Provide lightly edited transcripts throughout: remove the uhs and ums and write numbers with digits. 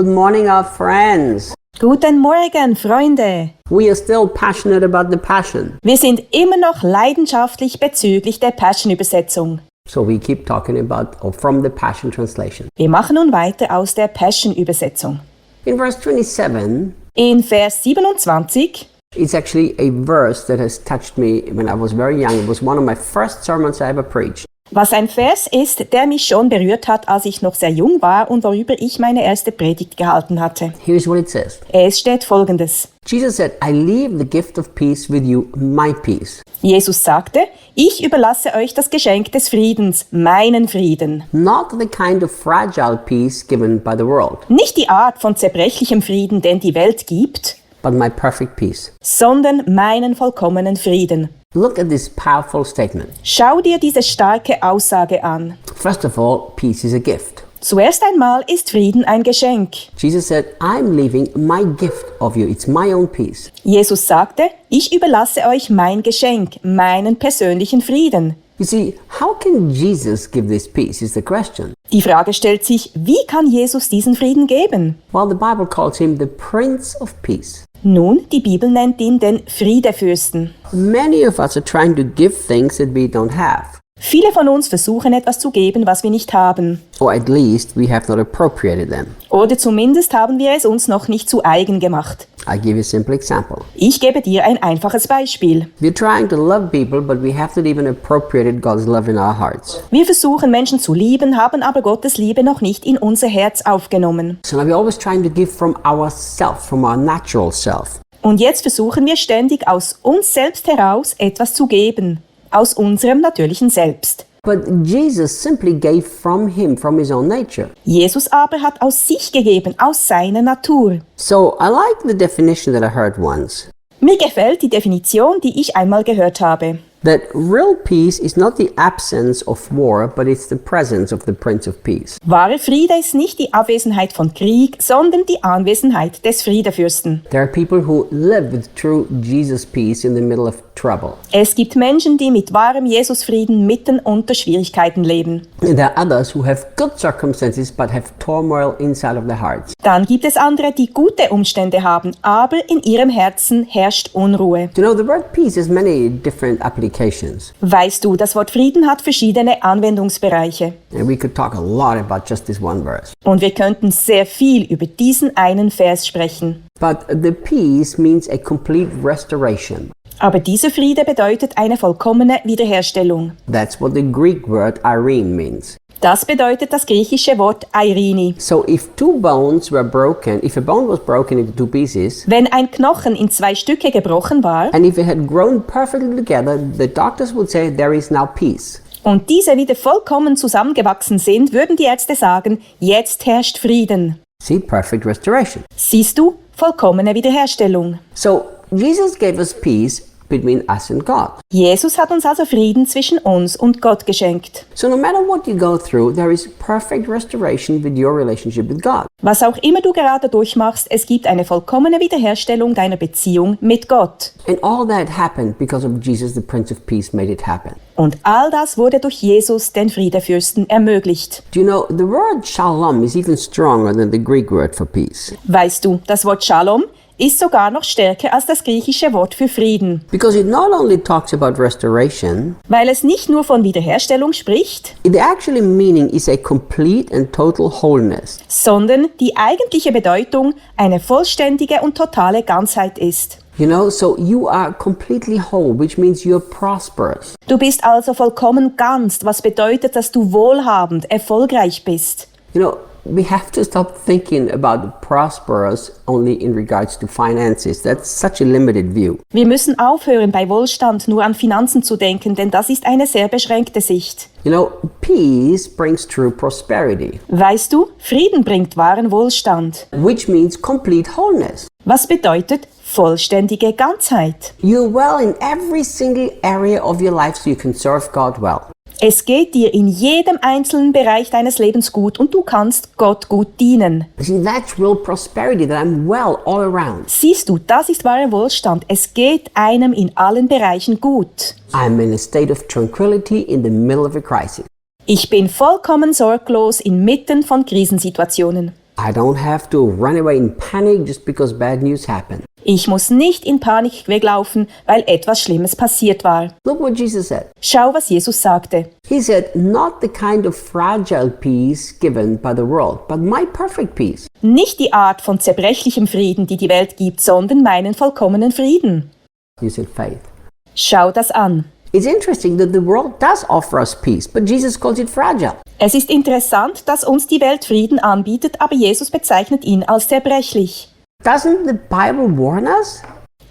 Good morning, our friends. Guten Morgen, Freunde! We are still passionate about the Passion. Wir sind immer noch leidenschaftlich bezüglich der Passion-Übersetzung. So we keep talking about or from the Passion Translation. Wir machen nun weiter aus der Passion-Übersetzung. In verse 27, In Vers 27, it's actually a verse that has touched me when I was very young. It was one of my first sermons I ever preached. was ein Vers ist, der mich schon berührt hat, als ich noch sehr jung war und worüber ich meine erste Predigt gehalten hatte. Here's what it says. Es steht Folgendes. Jesus said, I leave the gift of peace with you, my peace. Jesus sagte, ich überlasse euch das Geschenk des Friedens, meinen Frieden. Not the kind of fragile peace given by the world, Nicht die Art von zerbrechlichem Frieden, den die Welt gibt, but my perfect peace. sondern meinen vollkommenen Frieden. Look at this powerful statement. Schau dir diese starke Aussage an. First of all, peace is a gift. Zuerst einmal ist Frieden ein Geschenk. Jesus said, I'm leaving my gift of you. It's my own peace. Jesus sagte, ich überlasse euch mein Geschenk, meinen persönlichen Frieden. You see, how can Jesus give this peace is the question. Die Frage stellt sich, wie kann Jesus diesen Frieden geben? Well, the Bible calls him the Prince of Peace. Nun, die Bibel nennt ihn den Friedefürsten. Many of us are trying to give things that we don't have, Viele von uns versuchen etwas zu geben, was wir nicht haben. or at least we have not appropriated them. Oder zumindest haben wir es uns noch nicht zu eigen gemacht. I'll give you a simple example. Ich gebe dir ein einfaches Beispiel. We're trying to love people, but we have not even appropriated God's love in our hearts. Wir versuchen Menschen zu lieben, haben aber Gottes Liebe noch nicht in unser Herz aufgenommen. So now we're always trying to give from ourself, from our natural self. Und jetzt versuchen wir ständig aus uns selbst heraus etwas zu geben. Aus unserem natürlichen Selbst. But Jesus simply gave from him, from his own nature. Jesus aber hat aus sich gegeben, aus seiner Natur. So I like the definition that I heard once. Mir gefällt die Definition, die ich einmal gehört habe. That real peace is not the absence of war, but it's the presence of the Prince of Peace. Wahre Friede ist nicht die Abwesenheit von Krieg, sondern die Anwesenheit des Friedefürsten. There are people who live with true Jesus peace in the middle of trouble. Es gibt Menschen, die mit wahrem Jesusfrieden mitten unter Schwierigkeiten leben. And there are others who have good circumstances but have turmoil inside of their hearts. Dann gibt es andere, die gute Umstände haben, aber in ihrem Herzen herrscht Unruhe. You know, the word peace has many different applications. Weißt du, das Wort Frieden hat verschiedene Anwendungsbereiche. And we could talk a lot about just this one verse. Und wir könnten sehr viel über diesen einen Vers sprechen. But the peace means a complete restoration. Aber dieser Friede bedeutet eine vollkommene Wiederherstellung. That's what the Greek word irene means. Das bedeutet das griechische Wort Eirini. So if two bones were broken, if a bone was broken into two pieces, Wenn ein Knochen in 2 Stücke gebrochen war and if it had grown perfectly together, the doctors would say there is now peace. und diese wieder vollkommen zusammengewachsen sind, würden die Ärzte sagen, jetzt herrscht Frieden. See, perfect restoration. Siehst du, vollkommene Wiederherstellung. So Jesus gave us peace between us and God. Jesus hat uns also Frieden zwischen uns und Gott geschenkt. So no matter what you go through, there is perfect restoration with your relationship with God. Was auch immer du gerade durchmachst, es gibt eine vollkommene Wiederherstellung deiner Beziehung mit Gott. And all that happened because of Jesus, the Prince of Peace, made it happen. Und all das wurde durch Jesus, den Friedefürsten, ermöglicht. Do you know, the word shalom is even stronger than the Greek word for peace. Weißt du, das Wort Shalom ist sogar noch stärker als das griechische Wort für Frieden, Because it not only talks about restoration, weil es nicht nur von Wiederherstellung spricht, the actual meaning is a complete and total wholeness. sondern die eigentliche Bedeutung eine vollständige und totale Ganzheit ist. You know, so you are completely whole, which means you're prosperous. Du bist also vollkommen ganz, was bedeutet, dass du wohlhabend, erfolgreich bist. You know, we have to stop thinking about prosperous only in regards to finances. That's such a limited view. Wir müssen aufhören, bei Wohlstand nur an Finanzen zu denken, denn das ist eine sehr beschränkte Sicht. You know, peace brings true prosperity, Weißt du, Frieden bringt wahren Wohlstand, which means complete wholeness. was bedeutet vollständige Ganzheit. You're well in every single area of your life so you can serve God well. Es geht dir in jedem einzelnen Bereich deines Lebens gut und du kannst Gott gut dienen. See, that's real prosperity, that I'm well all around. Siehst du, das ist wahrer Wohlstand. Es geht einem in allen Bereichen gut. I'm in a state of tranquility in the middle of a crisis. Ich bin vollkommen sorglos inmitten von Krisensituationen. I don't have to run away in panic just because bad news happened. Ich muss nicht in Panik weglaufen, weil etwas Schlimmes passiert war. Look what Jesus said. Schau, was Jesus sagte. He said, not the kind of fragile peace given by the world, but my perfect peace. Nicht die Art von zerbrechlichem Frieden, die die Welt gibt, sondern meinen vollkommenen Frieden. You said faith. Schau das an. It's interesting that the world does offer us peace, but Jesus calls it fragile. Es ist interessant, dass uns die Welt Frieden anbietet, aber Jesus bezeichnet ihn als zerbrechlich. Doesn't the Bible warn us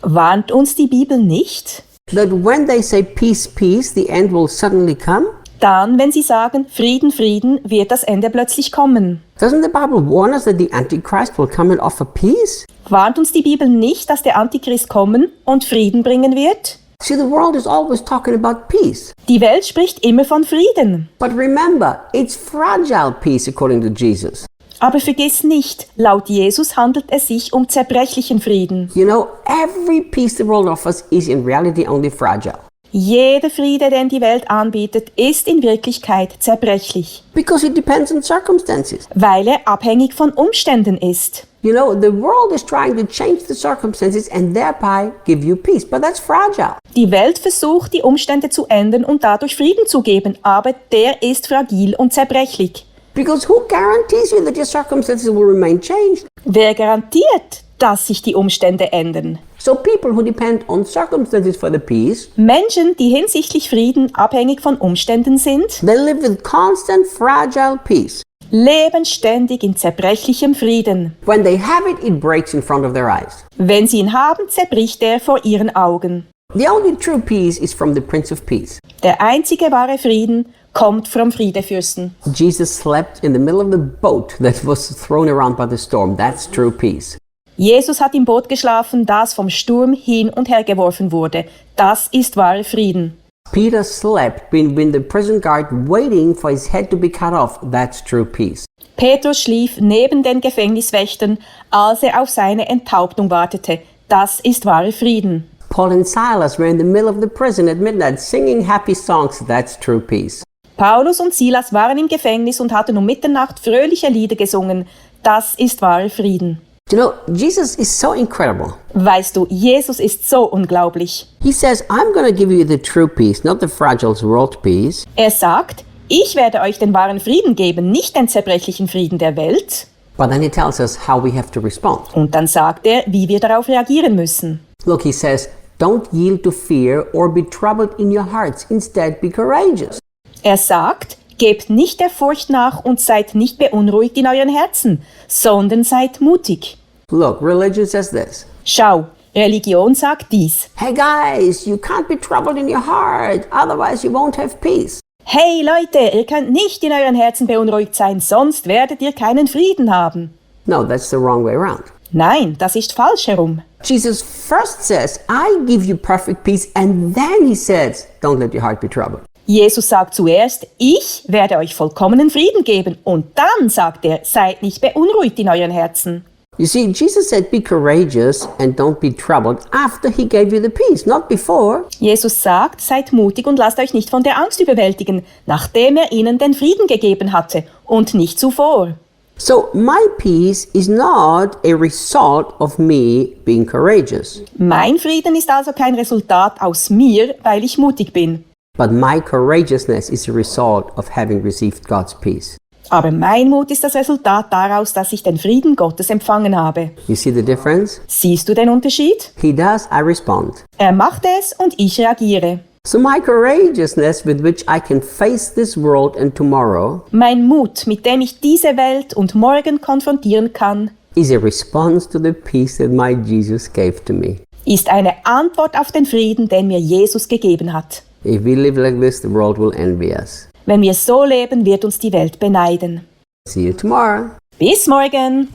Warnt uns die Bibel nicht? that when they say peace, peace, the end will suddenly come? Dann, wenn sie sagen, Frieden, Frieden, wird das Ende plötzlich kommen. Doesn't the Bible warn us that the Antichrist will come and offer peace? Warnt uns die Bibel nicht, dass der Antichrist kommen und Frieden bringen wird? See, the world is always talking about peace. Die Welt spricht immer von Frieden. But remember, it's fragile peace according to Jesus. Aber vergiss nicht, laut Jesus handelt es sich um zerbrechlichen Frieden. You know, every peace the world offers is in reality only fragile. Jeder Friede, den die Welt anbietet, ist in Wirklichkeit zerbrechlich, Because it depends on circumstances. weil er abhängig von Umständen ist. You know, the world is trying to change the circumstances and thereby give you peace, but that's fragile. Die Welt versucht, die Umstände zu ändern und dadurch Frieden zu geben, aber der ist fragil und zerbrechlich. Because who guarantees you that your circumstances will remain changed? Wer garantiert, dass sich die Umstände ändern? So people who depend on circumstances for the peace, Menschen, die hinsichtlich Frieden abhängig von Umständen sind, they live with constant fragile peace. leben ständig in zerbrechlichem Frieden. When they have it, it breaks in front of their eyes. Wenn sie ihn haben, zerbricht er vor ihren Augen. The only true peace is from the Prince of Peace. Der einzige wahre Frieden kommt vom Friedefürsten. Jesus slept in the middle of the boat that was thrown around by the storm. That's true peace. Jesus hat im Boot geschlafen, das vom Sturm hin und her geworfen wurde. Das ist wahrer Frieden. Peter slept between the prison guard waiting for his head to be cut off. That's true peace. Petrus schlief neben den Gefängniswächtern, als er auf seine Enthauptung wartete. Das ist wahrer Frieden. Paul and Silas were in the middle of the prison at midnight singing happy songs. That's true peace. Paulus und Silas waren im Gefängnis und hatten um Mitternacht fröhliche Lieder gesungen. Das ist wahrer Frieden. You know, Jesus is so incredible. Weißt du, Jesus ist so unglaublich. He says, I'm going to give you the true peace, not the fragile world peace. Er sagt, ich werde euch den wahren Frieden geben, nicht den zerbrechlichen Frieden der Welt. But then he tells us how we have to respond. Und dann sagt er, wie wir darauf reagieren müssen. Look, he says, don't yield to fear or be troubled in your hearts. Instead, be courageous. Er sagt, gebt nicht der Furcht nach und seid nicht beunruhigt in euren Herzen, sondern seid mutig. Look, religion says this. Schau, Religion sagt dies. Hey guys, you can't be troubled in your heart, otherwise you won't have peace. Hey Leute, ihr könnt nicht in euren Herzen beunruhigt sein, sonst werdet ihr keinen Frieden haben. No, that's the wrong way around. Nein, das ist falsch herum. Jesus first says, I give you perfect peace, and then he says, don't let your heart be troubled. Jesus sagt zuerst, ich werde euch vollkommenen Frieden geben. Und dann sagt er, seid nicht beunruhigt in euren Herzen. You see, Jesus said, be courageous and don't be troubled after he gave you the peace, not before. Jesus sagt, seid mutig und lasst euch nicht von der Angst überwältigen, nachdem er ihnen den Frieden gegeben hatte und nicht zuvor. So my peace is not a result of me being courageous, Mein Frieden ist also kein Resultat aus mir, weil ich mutig bin. but my courageousness is a result of having received God's peace. Aber mein Mut ist das Resultat daraus, dass ich den Frieden Gottes empfangen habe. You see the difference? Siehst du den Unterschied? He does, I respond. Er macht es und ich reagiere. So my courageousness with which I can face this world and tomorrow Mein Mut, mit dem ich diese Welt und morgen konfrontieren kann, is a response to the peace that my Jesus gave to me. ist eine Antwort auf den Frieden, den mir Jesus gegeben hat. If we live like this, the world will envy us. Wenn wir so leben, wird uns die Welt beneiden. See you tomorrow. Bis morgen!